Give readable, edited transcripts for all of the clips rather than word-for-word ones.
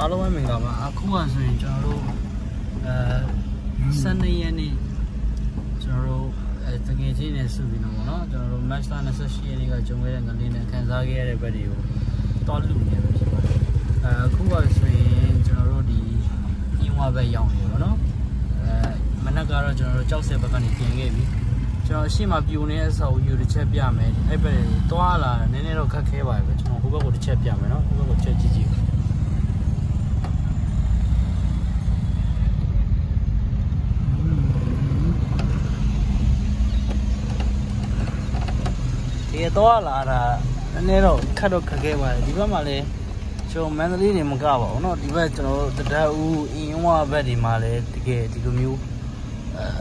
အားလုံးပဲမင်္ဂလာပါအခုကဆိုရင်ကျွန်တော်တို့12ရက်နေ့ကျွန်တော်တို့တကယ်ချင်းနဲ့စုပြီးတော့ဗောနော်ကျွန်တော်တို့ match 28ရက်နေ့ကဂျုံခဲ့တဲ့ငလင်းနဲ့ခံစားခဲ့ရတဲ့ဘက်တွေကိုတောက်လူနေပဲဖြစ်ပါတယ်အခုကဆိုရင်ကျွန်တော်တို့ဒီအင်းဝဘက်ရောက်နေဗောနော်မနက်ကတော့ကျွန်တော်တို့ကြောက်စက်ဘက်ကနေပြင်ခဲ့ပြီကျွန်တော်ရှေ့မှာပြိုနေတဲ့အဆောက်အဦတစ်ချက်ပြမယ်အဲ့ဘက်သွားလာနည်းနည်းတော့ခက်ခဲပါပဲကျွန်တော်ဟိုဘက်ကိုတစ်ချက်ပြမယ်နော်ဟိုဘက်ကိုချက်ကြည့်ကြည့်ဒီတော့လာတာနည်းနည်းတော့ခက်တော့ခက်ခဲပါတယ်ဒီဘက်မှာလည်းကျွန်တော်မန္တလေးနေမကပါဘူးเนาะဒီဘက်ကျွန်တော်တို့တဒတ်ဦးအင်းဝဘက်ဒီမှာလည်းတကယ်ဒီလိုမျိုး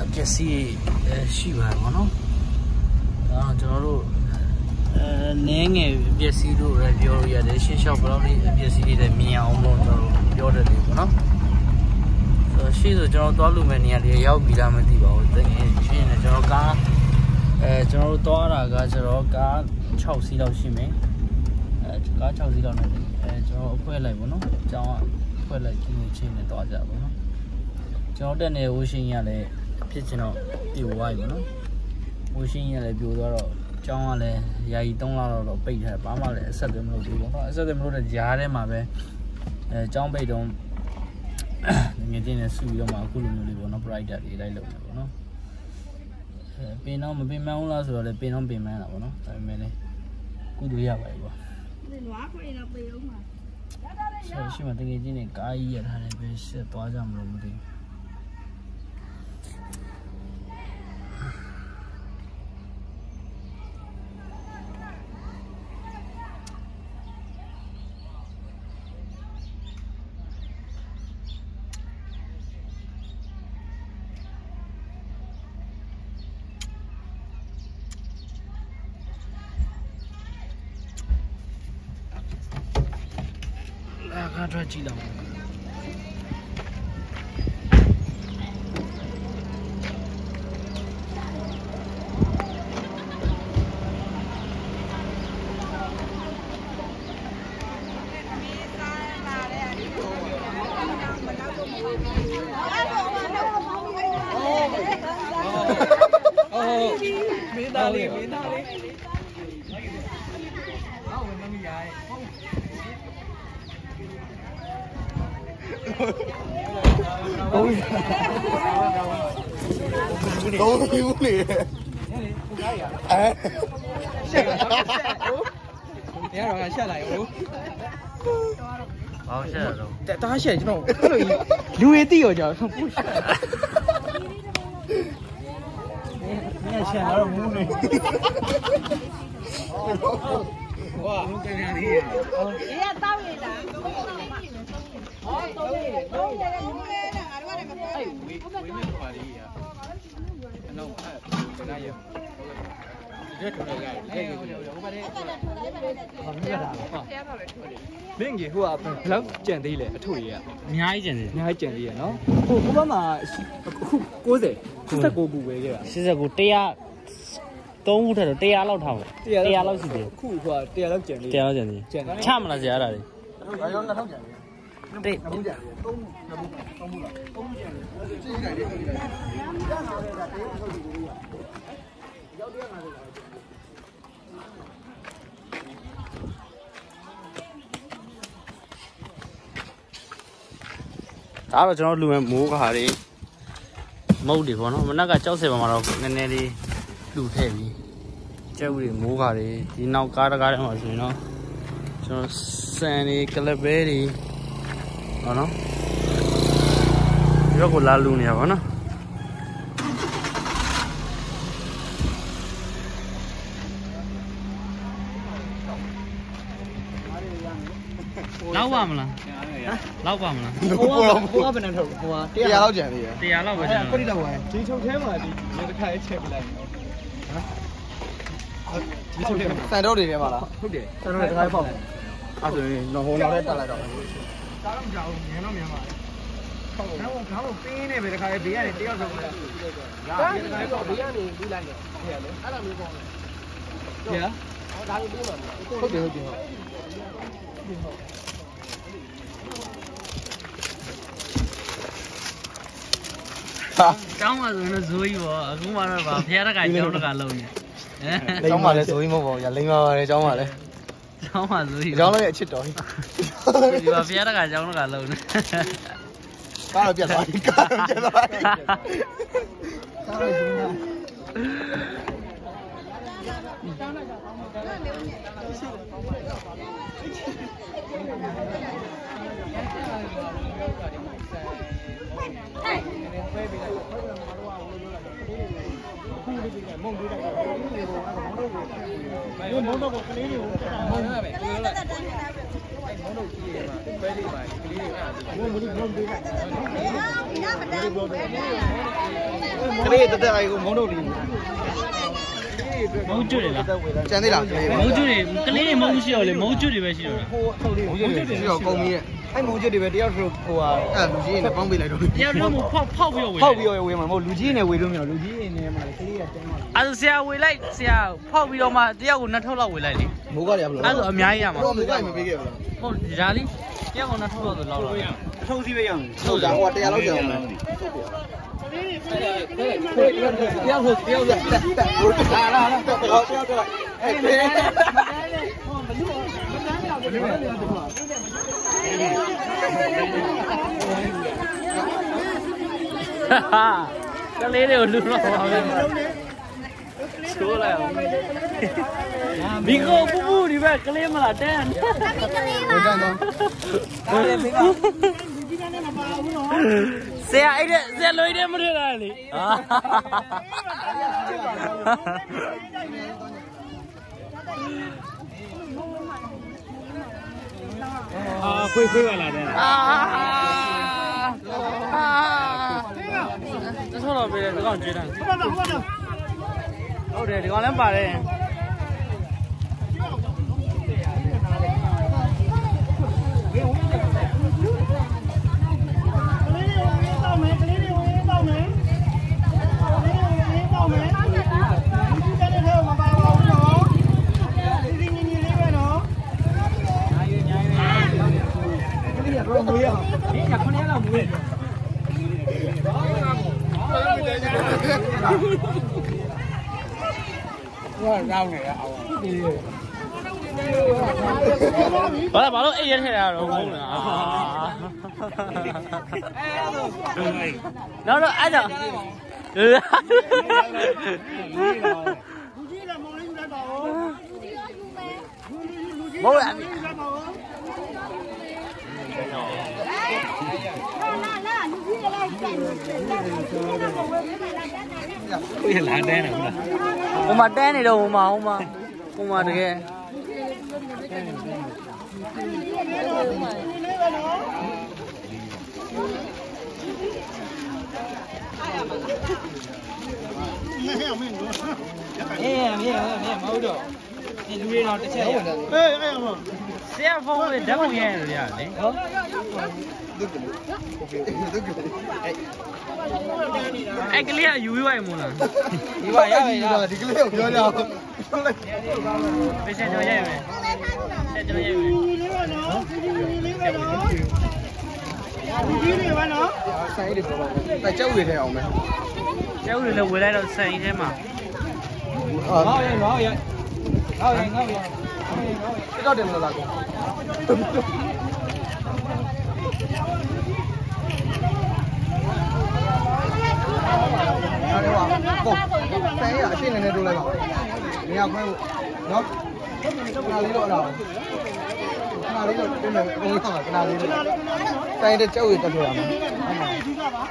အပျက်စီးရှိပါတယ်ဗောနော်ဒါကျွန်တော်တို့နည်းငယ်အပျက်စီးလို့လည်းပြောလို့ရတယ်ရှင်းရှောက်ဘယ်လောက်လေးအပျက်စီးတွေလည်းမြင်အောင်လို့ကျွန်တော်ပြောတယ်လေဗောနော်ရှေ့ဆိုကျွန်တော်သွားလို့မယ်နေရာတွေရောက်ပြီလားမသိပါဘူးတကယ်ရှင်းနေကျွန်တော်ကားကျွန်တော်တို့သွားတာကကျတော့ကား6စီးလောက်ရှိမယ်ကား6စီးလောက်နဲ့ကျွန်တော်အဖွဲလိုက်ပေါ့နော်အကြောင်းအဖွဲလိုက်ချင်းနဲ့သွားကြပါပေါ့နော်ကျွန်တော်တက်နေဝရှင်းရလည်းဖြစ်ချင်တော့ပြိုသွားပြီပေါ့နော်ဝရှင်းရလည်းပြိုသွားတော့အကြောင်းကလည်းယာယီ3လတော့ပိတ်ထားဘာမှလည်းအဆက်တွေမလုပ်ဘူးပေါ့နော်အဆက်တွေမလုပ်တဲ့ကြားထဲမှာပဲအကြောင်းပိတ်တော့ငွေချင်းနဲ့စုပြီးတော့မှအခုလိုမျိုးလေးပေါ့နော် brighter တွေလိုက်လုပ်နေပေါ့နော်ပင်တော့မပင်မန်းဘူးလားဆိုတော့လည်းပင်တော့ပင်မန်းတာပေါ့နော်ဒါပေမဲ့လည်းကုလို့ရပါပြီကွာဒီနွားခွေတော့ပေအောင်ပါရှိမှတကယ်ချင်းနဲ့ကားကြီးရထားတယ်ပဲဆက်သွားကြမလို့မသိဘူးကားထွက်ကြည့်လောက်မင်းသားလေး都有嘞，哎，下来，你要让他下来哦。好下来了大家下来这种，留一地哦，叫不下。你看现在有木呢哇，我跟你讲，你要到你的。မင်းကြီးဟိုကဘယ်လောက်ကြံသေးလဲအထုကြီးကအများကြီးကျန်တယ်အများကြီးကြံသေးရနော်ဟိုဘက်မှာအခု90 89ခုပဲခဲ့တာ89 100 3ခုထက်တော့100လောက်ထားပါ100လောက်ရှိတယ်ခုဟိုက100လောက်ကြံသေး100လောက်ကျန်သေးချမလားဆရာအဲ့ဒါတွေ还有2000件，တိတ်2件，3件，这一件，ဒါတော့ကျွန်တော်လူမဲ့မိုးခါလေးမုတ်တွေပေါ့နော်မနက်ကကြောက်စဲပါမှာတော့နည်းနည်းလေးလူထည့်ပြီးကျက်ဦးတွေမိုးခါလေးဒီနောက်ကားတကားထဲမှာဆိုရင်တော့ကျွန်တော်စံတွေကလပ်ပဲတွေဟောနော်ဒီတော့ကိုလာလူနေရပါနော်လောက်ပါမလားလောက်ပါမလားဟိုကဘယ်နဲ့ထုတ်ဟိုက100လောက်ကျန်သေးတယ်100လောက်ပဲကျွန်တော်ခုတိလောက်ပါဒီချုပ်ထဲမှာဒီတစ်ခါလေးချက်ပြလိုက်ဒီချုပ်ထဲမှာစံတော့တွေထဲမှာလားဟုတ်တယ်စံတော့တွေတစ်ခါပေါက်အဲ့ဆိုရင်တော့ဟိုနောက်ထဲတက်လိုက်တော့မယ်ကားတော့ကြောက်မြင်တော့မြင်ပါဟုတ်ခေါင်းပင်းနေပဲတစ်ခါလေးဘေးကနေတယောက်ဆုံးလိုက်ဒါဒီတစ်ခါလေးတော့ဘေးကနေပြီးလိုက်တယ်ဟုတ်ရတယ်အဲ့လိုမျိုးပေါ့ဗျာဒါလေးပြီးမှာဟုတ်တယ် ကျောင်းမှာဆိုရင်ဇိုးကြီးပေါ့အခုမှတော့ဗာဖျားတက်ကကျောင်းတက်ကလုံးနေ ကျောင်းမှာလည်းဇိုးကြီးမဟုတ်ပါဘူးရလိမ့်ပါပါတယ်ကျောင်းမှာလည်း ကျောင်းမှာဇိုးကြီး ကျောင်းလည်းအချစ်တော်ကြီး ဒီမှာဖျားတက်ကကျောင်းတက်ကလုံးနေ ကားတော့ပြတ်သွားပြီကားတော့ပြတ်သွားပြီကားတော့ဇိုးနာမုံတို့တော့မုံတို့ကလေးတွေကိုမုံရမယ်ပြောလိုက်မုံတို့ကြီးရမှာပဲလေးပါကလေးတွေကမုံပေးလိုက်ကလေးတက်တက်အိုင်ကိုမုံတို့လေးမုံကျွတ်တယ်လားကျန်သေးလားကလေးမုံကျွတ်တယ်ကလေးတွေမုံမရှိတော့လေမုံကျွတ်တွေပဲရှိတော့တာ မုံကျွတ်တွေရှိတော့ကုန်ပြီရဲ့အဲ့မုံကျွတ်တွေပဲတယောက်ဆိုဟိုဟာအဲ့လူကြီးနေပေါင်းပေးလိုက်တော့တယောက်တော့ဖောက်ပြီးတော့ဝေးဝေးမှာမဟုတ်လူကြီးနေဝေးလို့မရလူကြီးနေမှာကလေးကတန်းမှာအဲ့ဒါဆရာဝေးလိုက်ဆရာဖောက်ပြီးတော့မှတယောက်ကို2ထုတ်လောက်ဝေးလိုက်လေမိုးကရဘလို့အဲ့ဒါအများကြီးရမှာတော့မိုးကမပေးခဲ့ဘူးလားဟုတ်ဒါလေးတယောက်ကို2ထုတ်လောက်ဆိုလောက်တော့အထုံးစီးပဲရမယ်ဟုတ်တာဟို100လောက်ကျအောင်မယ်တယောက်ဆိုတယောက်လာတော့တယောက်တော့အဲ့ဒီကလေးတွေကိုလူတော့ပါပဲချိုးလိုက်အောင်ဒီကိုပူပူဒီဘက်ကလေးမလားတန်းဘယ်တန်းတော့ဆရာအဲ့ဒါဆရာလွိတယ်မထတာလေခွေးပါလာတယ်这错了别的，这个觉得。ဟုတ်တယ်ဒီကောင်လည်းပါတယ်ဘာလို့အိတ်ရထဲရတော့ဟုတ်လားနောက်တော့အဲ့တော့မဟုတ်လားကိုရလာတဲ့နော်ဟိုမှာတန်းနေတော့ဟိုမှာတကယ်အေးမဟုတ်တော့ဒီလူတွေတော့တစ်ချက်ရအဲ့မဆရာဖုန်းလေးဓာတ်ပုံရိုက်ရတယ်လေဟုတ်အဲ့ကလေးကယူရွိုက်မလားဒီပါရပါလားဒီကလေးကိုပြောကြအောင်ပဲဆက်ကြော်ရိုက်မယ်ဆက်ကြော်ရိုက်မယ်ဒီလေးပါနော်ဆိုင်လေးပြောပါမယ်ကြောက်ရတဲ့အောင်မယ်ကျောက်တွေလည်းဝယ်လိုက်တော့ဆိုင်ထဲမှာငေါ့ရင်တော့တယ်မလားကောအဲ့ဒါကဆိုင်ရအရှင်းနေတိုးလိုက်ပါနေရာခွဲဖို့နော်ခဏလေးတော့အဲ့ဒါခဏလေးတော့ပြင်မယ်အကုန်လုံးခဏလေးတော့ဆိုင်တဲ့ကြောက်ရတက်လို့ရမှာ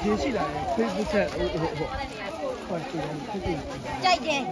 ရေရှိလာတယ် Facebook ချက်ဟိုကြိုက်တယ်